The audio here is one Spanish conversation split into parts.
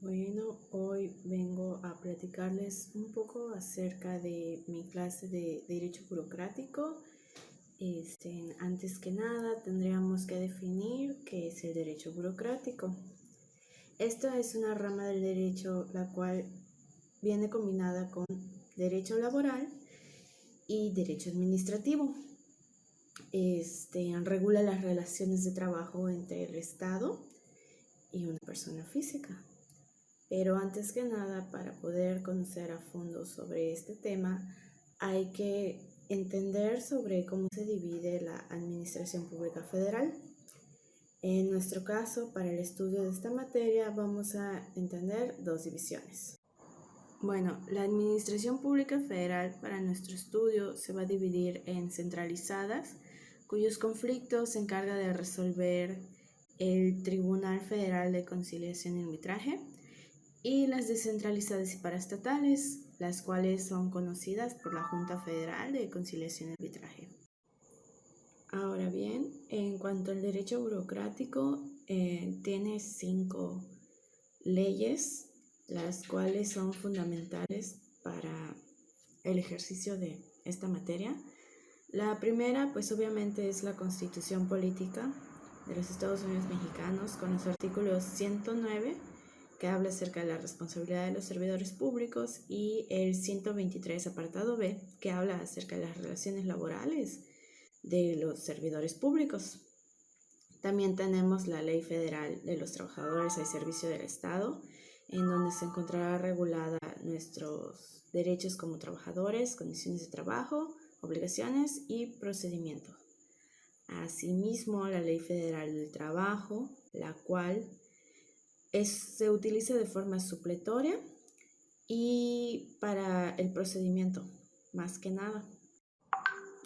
Bueno, hoy vengo a platicarles un poco acerca de mi clase de Derecho Burocrático. Antes que nada, tendríamos que definir qué es el derecho burocrático. Esta es una rama del derecho la cual viene combinada con derecho laboral y derecho administrativo. Regula las relaciones de trabajo entre el Estado y una persona física. Pero antes que nada, para poder conocer a fondo sobre este tema, hay que entender sobre cómo se divide la Administración Pública Federal. En nuestro caso, para el estudio de esta materia, vamos a entender dos divisiones. Bueno, la Administración Pública Federal para nuestro estudio se va a dividir en centralizadas, cuyos conflictos se encarga de resolver el Tribunal Federal de Conciliación y Arbitraje, y las descentralizadas y paraestatales, las cuales son conocidas por la Junta Federal de Conciliación y Arbitraje. Ahora bien, en cuanto al derecho burocrático, tiene 5 leyes, las cuales son fundamentales para el ejercicio de esta materia. La primera, pues obviamente, es la Constitución Política de los Estados Unidos Mexicanos, con los artículos 109, que habla acerca de la responsabilidad de los servidores públicos, y el 123, apartado B, que habla acerca de las relaciones laborales de los servidores públicos. También tenemos la Ley Federal de los Trabajadores al Servicio del Estado, en donde se encontrará regulada nuestros derechos como trabajadores, condiciones de trabajo, obligaciones y procedimientos. Asimismo, la Ley Federal del Trabajo, la cual se utiliza de forma supletoria y para el procedimiento, más que nada.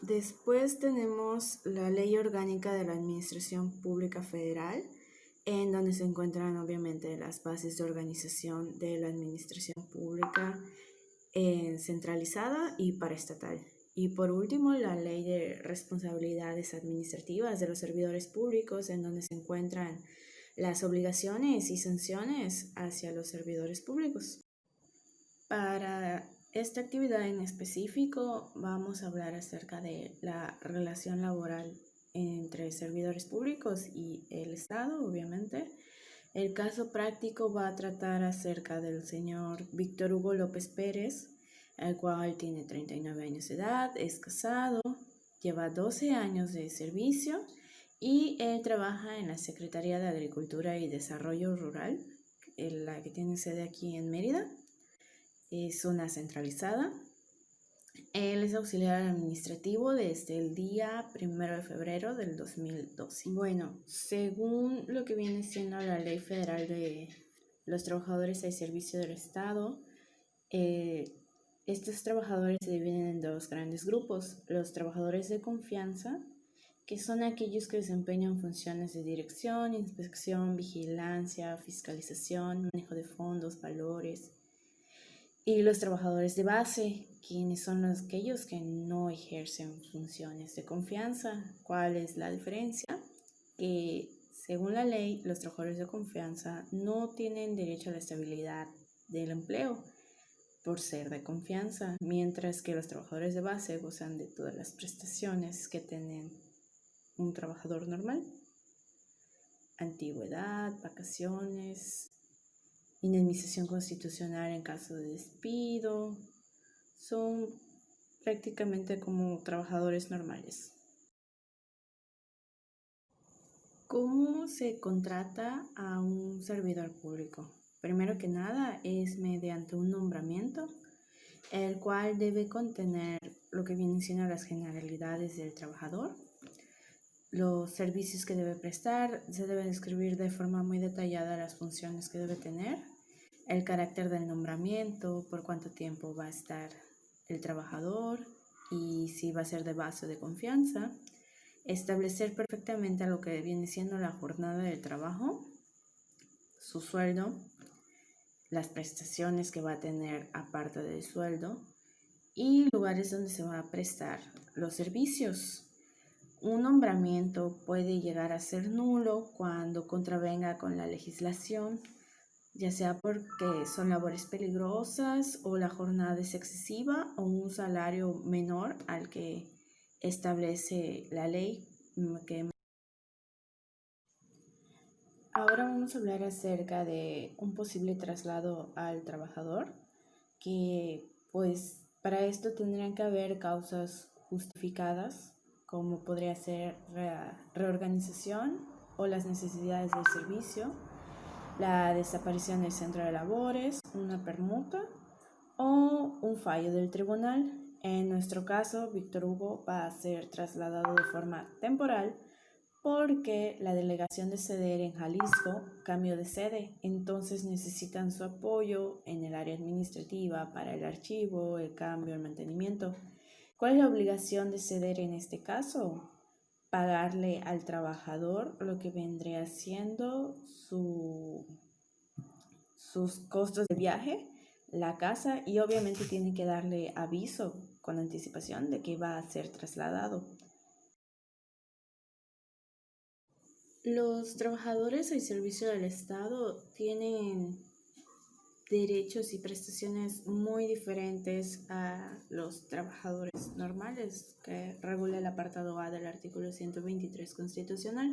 Después tenemos la Ley Orgánica de la Administración Pública Federal, en donde se encuentran obviamente las bases de organización de la administración pública centralizada y paraestatal. Y por último, la Ley de Responsabilidades Administrativas de los Servidores Públicos, en donde se encuentran las obligaciones y sanciones hacia los servidores públicos. Para esta actividad en específico vamos a hablar acerca de la relación laboral entre servidores públicos y el Estado, obviamente. El caso práctico va a tratar acerca del señor Víctor Hugo López Pérez, el cual tiene 39 años de edad, es casado, lleva 12 años de servicio y él trabaja en la Secretaría de Agricultura y Desarrollo Rural, la que tiene sede aquí en Mérida. Es una centralizada. Él es auxiliar administrativo desde el día 1 de febrero del 2012. Bueno, según lo que viene siendo la Ley Federal de los Trabajadores al Servicio del Estado, estos trabajadores se dividen en dos grandes grupos: los trabajadores de confianza, que son aquellos que desempeñan funciones de dirección, inspección, vigilancia, fiscalización, manejo de fondos, valores; y los trabajadores de base, quienes son aquellos que no ejercen funciones de confianza. ¿Cuál es la diferencia? Que según la ley, los trabajadores de confianza no tienen derecho a la estabilidad del empleo por ser de confianza, mientras que los trabajadores de base gozan de todas las prestaciones que tienen un trabajador normal: antigüedad, vacaciones, indemnización constitucional en caso de despido. Son prácticamente como trabajadores normales. ¿Cómo se contrata a un servidor público? Primero que nada es mediante un nombramiento, el cual debe contener lo que vienen siendo las generalidades del trabajador, los servicios que debe prestar, se debe describir de forma muy detallada las funciones que debe tener, el carácter del nombramiento, por cuánto tiempo va a estar el trabajador y si va a ser de base o de confianza, establecer perfectamente lo que viene siendo la jornada de trabajo, su sueldo, las prestaciones que va a tener aparte del sueldo y lugares donde se va a prestar los servicios. Un nombramiento puede llegar a ser nulo cuando contravenga con la legislación ya sea porque son labores peligrosas o la jornada es excesiva o un salario menor al que establece la ley. Ahora vamos a hablar acerca de un posible traslado al trabajador, que pues para esto tendrían que haber causas justificadas, como podría ser reorganización o las necesidades del servicio, la desaparición del centro de labores, una permuta o un fallo del tribunal. En nuestro caso, Víctor Hugo va a ser trasladado de forma temporal porque la delegación de SEDER en Jalisco cambió de sede, entonces necesitan su apoyo en el área administrativa para el archivo, el cambio, el mantenimiento. ¿Cuál es la obligación de SEDER en este caso? Pagarle al trabajador lo que vendría siendo sus costos de viaje, la casa, y obviamente tiene que darle aviso con anticipación de que va a ser trasladado. Los trabajadores al servicio del Estado tienen derechos y prestaciones muy diferentes a los trabajadores normales que regula el apartado A del artículo 123 constitucional.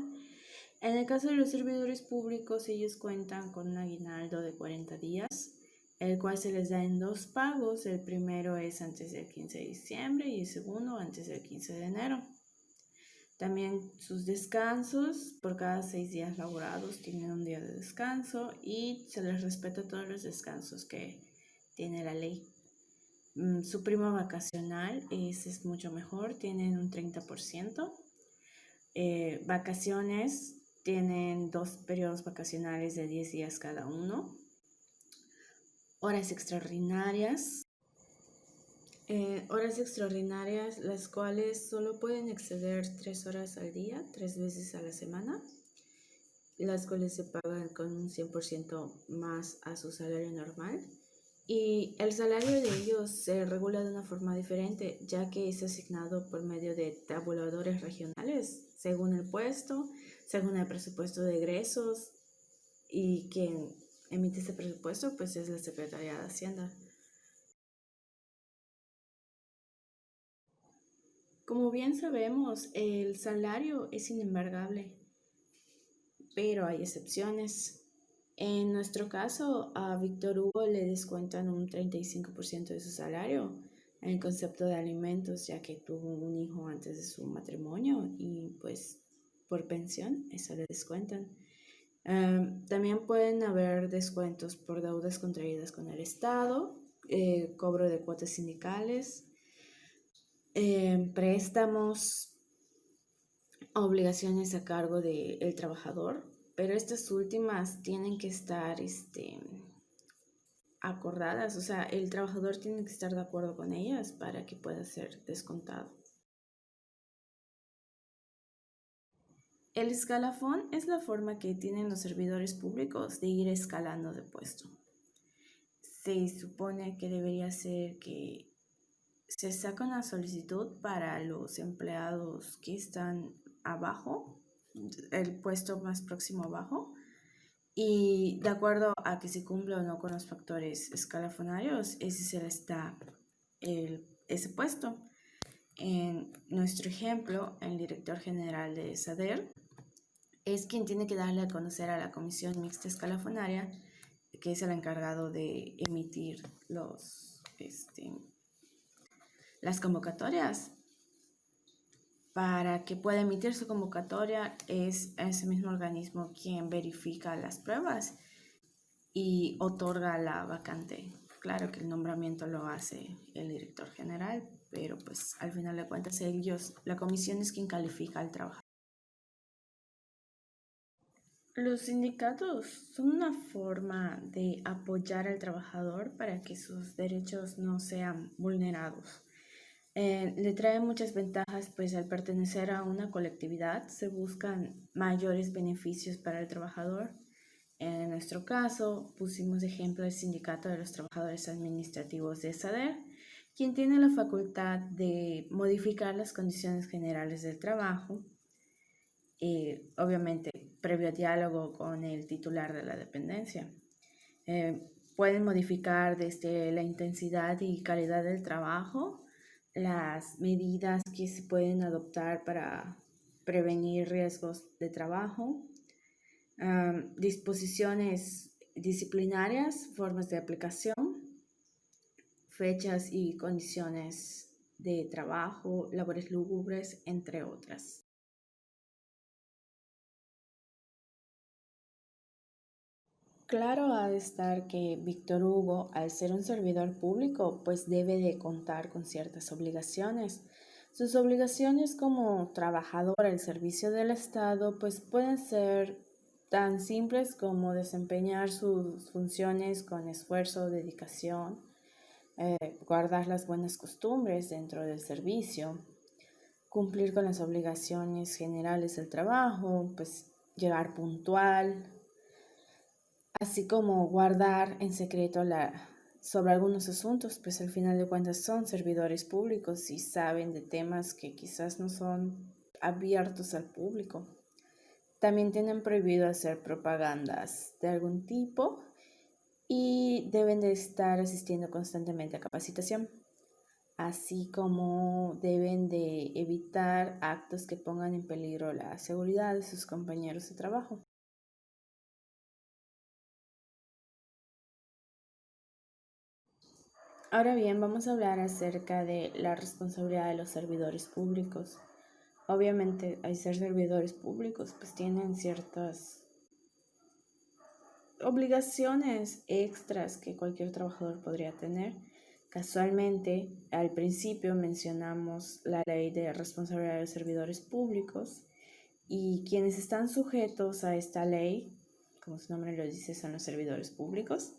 En el caso de los servidores públicos, ellos cuentan con un aguinaldo de 40 días, el cual se les da en dos pagos. El primero es antes del 15 de diciembre y el segundo antes del 15 de enero. También sus descansos, por cada 6 días laborados tienen un día de descanso y se les respeta todos los descansos que tiene la ley. Su prima vacacional es mucho mejor, tienen un 30%. Vacaciones, tienen 2 periodos vacacionales de 10 días cada uno. Horas extraordinarias. Horas extraordinarias, las cuales solo pueden exceder 3 horas al día, 3 veces a la semana, las cuales se pagan con un 100% más a su salario normal. Y el salario de ellos se regula de una forma diferente, ya que es asignado por medio de tabuladores regionales, según el puesto, según el presupuesto de egresos, y quien emite ese presupuesto pues es la Secretaría de Hacienda. Como bien sabemos, el salario es inembargable, pero hay excepciones. En nuestro caso, a Víctor Hugo le descuentan un 35% de su salario en el concepto de alimentos, ya que tuvo un hijo antes de su matrimonio y pues por pensión eso le descuentan. También pueden haber descuentos por deudas contraídas con el Estado, cobro de cuotas sindicales, préstamos, obligaciones a cargo del trabajador, pero estas últimas tienen que estar acordadas, o sea, el trabajador tiene que estar de acuerdo con ellas para que pueda ser descontado. El escalafón es la forma que tienen los servidores públicos de ir escalando de puesto. Se supone que debería ser que se saca una solicitud para los empleados que están abajo, el puesto más próximo abajo, y de acuerdo a que se cumpla o no con los factores escalafonarios, ese se les da ese puesto. En nuestro ejemplo, el director general de SADER es quien tiene que darle a conocer a la Comisión Mixta Escalafonaria, que es el encargado de emitir las convocatorias. Para que pueda emitir su convocatoria es ese mismo organismo quien verifica las pruebas y otorga la vacante. Claro que el nombramiento lo hace el director general, pero pues al final de cuentas la comisión es quien califica al trabajador. Los sindicatos son una forma de apoyar al trabajador para que sus derechos no sean vulnerados. Le trae muchas ventajas, pues al pertenecer a una colectividad se buscan mayores beneficios para el trabajador. En nuestro caso, pusimos de ejemplo el Sindicato de los Trabajadores Administrativos de SADER, quien tiene la facultad de modificar las condiciones generales del trabajo, obviamente previo diálogo con el titular de la dependencia. Pueden modificar desde la intensidad y calidad del trabajo, las medidas que se pueden adoptar para prevenir riesgos de trabajo, disposiciones disciplinarias, formas de aplicación, fechas y condiciones de trabajo, labores lúgubres, entre otras. Claro ha de estar que Víctor Hugo, al ser un servidor público, pues debe de contar con ciertas obligaciones. Sus obligaciones como trabajador al servicio del Estado, pues pueden ser tan simples como desempeñar sus funciones con esfuerzo, dedicación, guardar las buenas costumbres dentro del servicio, cumplir con las obligaciones generales del trabajo, pues llegar puntual, así como guardar en secreto sobre algunos asuntos, pues al final de cuentas son servidores públicos y saben de temas que quizás no son abiertos al público. También tienen prohibido hacer propagandas de algún tipo y deben de estar asistiendo constantemente a capacitación, así como deben de evitar actos que pongan en peligro la seguridad de sus compañeros de trabajo. Ahora bien, vamos a hablar acerca de la responsabilidad de los servidores públicos. Obviamente, al ser servidores públicos, pues tienen ciertas obligaciones extras que cualquier trabajador podría tener. Casualmente, al principio mencionamos la ley de responsabilidad de los servidores públicos y quienes están sujetos a esta ley, como su nombre lo dice, son los servidores públicos,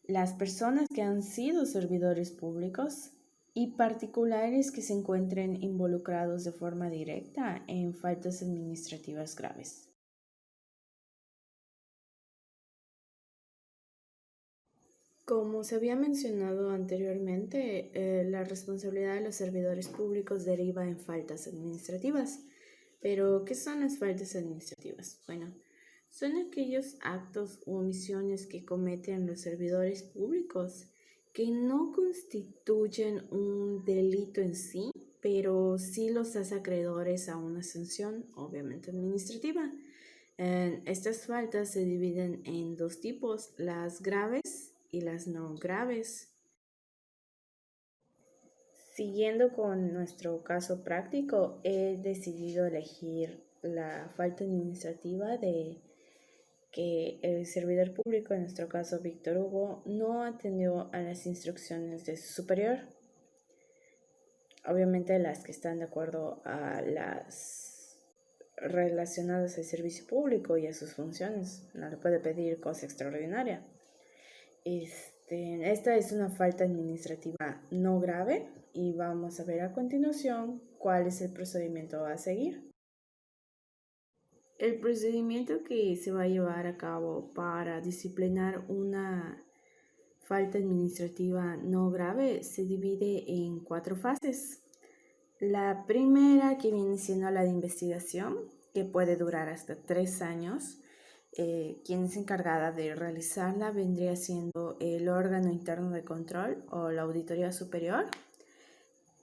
las personas que han sido servidores públicos y particulares que se encuentren involucrados de forma directa en faltas administrativas graves. Como se había mencionado anteriormente, la responsabilidad de los servidores públicos deriva en faltas administrativas. Pero, ¿qué son las faltas administrativas? Bueno, son aquellos actos u omisiones que cometen los servidores públicos que no constituyen un delito en sí, pero sí los hace acreedores a una sanción, obviamente administrativa. Estas faltas se dividen en dos tipos, las graves y las no graves. Siguiendo con nuestro caso práctico, he decidido elegir la falta administrativa de que el servidor público, en nuestro caso Víctor Hugo, no atendió a las instrucciones de su superior. Obviamente las que están de acuerdo a las relacionadas al servicio público y a sus funciones. No le puede pedir cosa extraordinaria. Esta es una falta administrativa no grave y vamos a ver a continuación cuál es el procedimiento a seguir. El procedimiento que se va a llevar a cabo para disciplinar una falta administrativa no grave se divide en 4 fases. La primera, que viene siendo la de investigación, que puede durar hasta 3 años. Quien es encargada de realizarla vendría siendo el órgano interno de control o la auditoría superior.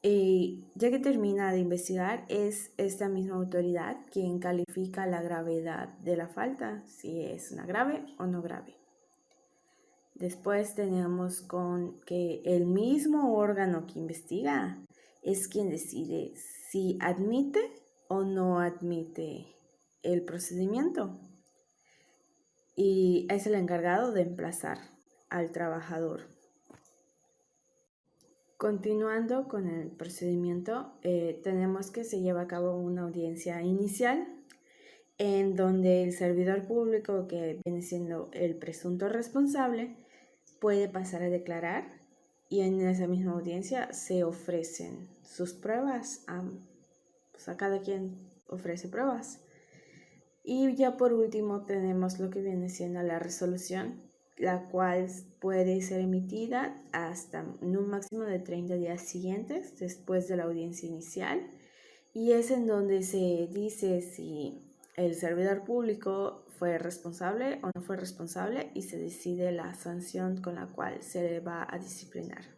Ya que termina de investigar, es esta misma autoridad quien califica la gravedad de la falta, si es una grave o no grave. Después tenemos con que el mismo órgano que investiga es quien decide si admite o no admite el procedimiento y es el encargado de emplazar al trabajador. Continuando con el procedimiento, tenemos que se lleva a cabo una audiencia inicial en donde el servidor público, que viene siendo el presunto responsable, puede pasar a declarar y en esa misma audiencia se ofrecen sus pruebas, pues a cada quien ofrece pruebas. Y ya por último tenemos lo que viene siendo la resolución, la cual puede ser emitida hasta en un máximo de 30 días siguientes después de la audiencia inicial y es en donde se dice si el servidor público fue responsable o no fue responsable y se decide la sanción con la cual se le va a disciplinar.